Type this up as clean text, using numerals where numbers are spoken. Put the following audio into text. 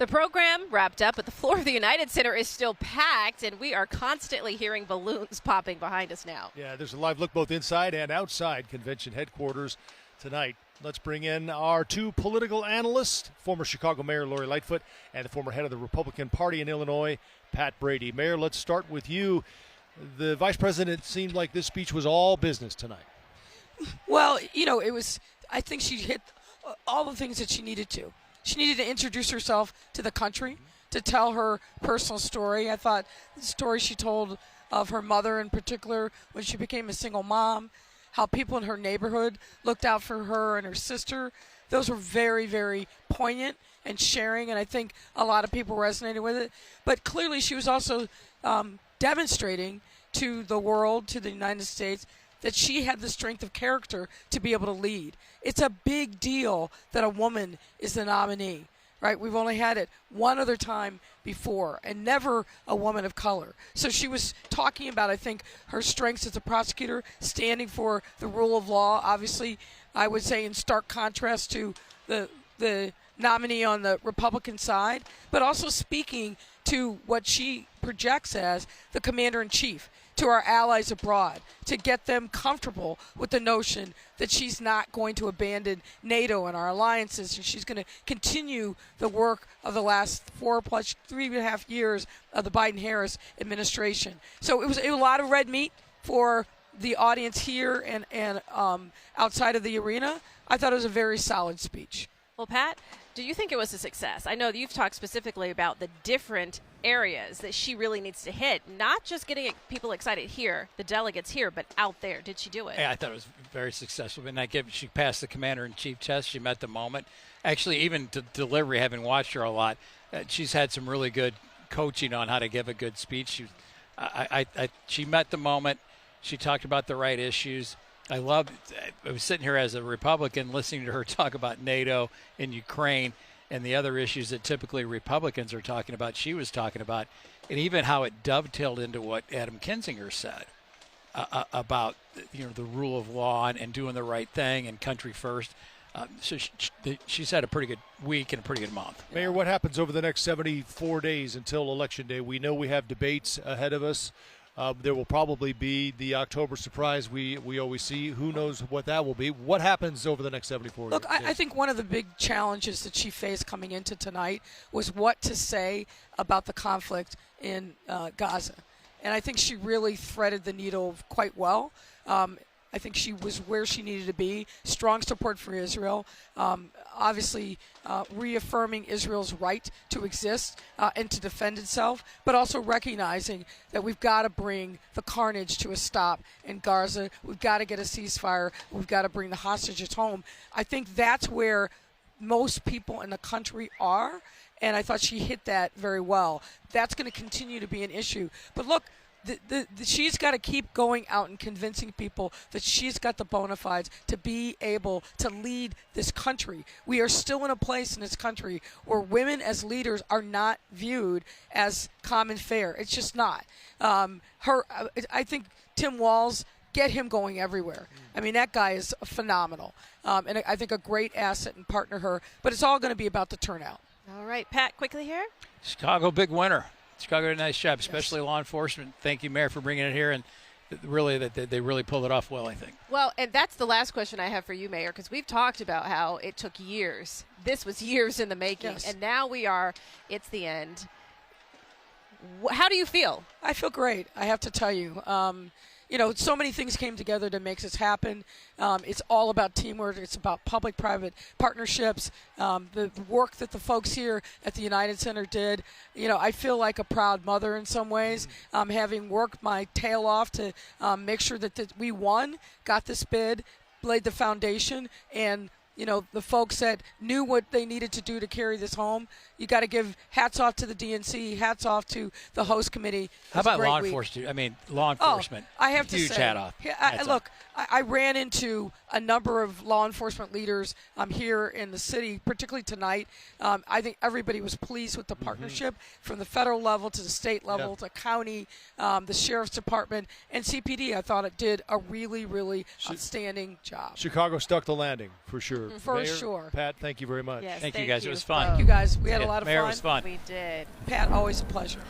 The program wrapped up, but the floor of the United Center is still packed, and we are constantly hearing balloons popping behind us now. Yeah, there's a live look both inside and outside convention headquarters tonight. Let's bring in our two political analysts, former Chicago Mayor Lori Lightfoot and the former head of the Republican Party in Illinois, Pat Brady. Mayor, let's start with you. The vice president seemed like this speech was all business tonight. Well, it was, I think she hit all the things that she needed to. She needed to introduce herself to the country, to tell her personal story. I thought the story she told of her mother in particular when she became a single mom, how people in her neighborhood looked out for her and her sister, those were very, very poignant and sharing, and I think a lot of people resonated with it. But clearly she was also demonstrating to the world, to the United States, that she had the strength of character to be able to lead. It's a big deal that a woman is the nominee, right? We've only had it one other time before, and never a woman of color. So she was talking about, I think, her strengths as a prosecutor, standing for the rule of law, obviously, I would say in stark contrast to the nominee on the Republican side, but also speaking to what she projects as the commander-in-chief, to our allies abroad, to get them comfortable with the notion that she's not going to abandon NATO and our alliances, and she's going to continue the work of the last 3.5 years of the Biden-Harris administration. So it was a lot of red meat for the audience here and outside of the arena. I thought it was a very solid speech. Well, Pat, do you think it was a success? I know that you've talked specifically about the different areas that she really needs to hit, not just getting people excited here, the delegates here, but out there. Did she do it? Yeah, I thought it was very successful. She passed the commander-in-chief test. She met the moment. Actually, even to delivery, having watched her a lot, she's had some really good coaching on how to give a good speech. She met the moment. She talked about the right issues. I was sitting here as a Republican listening to her talk about NATO and Ukraine and the other issues that typically Republicans are talking about, she was talking about, and even how it dovetailed into what Adam Kinzinger said about the rule of law and doing the right thing and country first. So she's had a pretty good week and a pretty good month. Mayor, what happens over the next 74 days until Election Day? We know we have debates ahead of us. There will probably be the October surprise we always see. Who knows what that will be? What happens over the next 74 days? Look, I think one of the big challenges that she faced coming into tonight was what to say about the conflict in Gaza. And I think she really threaded the needle quite well. I think she was where she needed to be. Strong support for Israel. Obviously, reaffirming Israel's right to exist and to defend itself, but also recognizing that we've got to bring the carnage to a stop in Gaza. We've got to get a ceasefire. We've got to bring the hostages home. I think that's where most people in the country are, and I thought she hit that very well. That's going to continue to be an issue. But look, she's got to keep going out and convincing people that she's got the bona fides to be able to lead this country. We are still in a place in this country where women as leaders are not viewed as common fare. It's just not. I think Tim Walz, get him going everywhere. I mean, that guy is phenomenal. And I think a great asset and partner her. But it's all going to be about the turnout. All right, Pat, quickly here. Chicago, big winner. Chicago did a nice job, especially law enforcement. Thank you, Mayor, for bringing it here, and really they really pulled it off well, I think. Well, and that's the last question I have for you, Mayor, because we've talked about how it took years. This was years in the making, yes. And now it's the end. How do you feel? I feel great, I have to tell you. So many things came together to make this happen. It's all about teamwork. It's about public-private partnerships. The work that the folks here at the United Center did. I feel like a proud mother in some ways, having worked my tail off to make sure that we won, got this bid, laid the foundation, and the folks that knew what they needed to do to carry this home. You got to give hats off to the DNC, hats off to the host committee. How about law enforcement? I mean, law enforcement. I have to huge say, hat off. I ran into a number of law enforcement leaders here in the city, particularly tonight. I think everybody was pleased with the partnership from the federal level to the state level to county, the sheriff's department, and CPD. I thought it did a really, really outstanding job. Chicago stuck the landing, for sure. For Mayor, sure. Pat, thank you very much. Yes, Thank you guys. It was fun. Thank you guys. We had a lot of Mayor fun. was fun. We did. Pat, always a pleasure.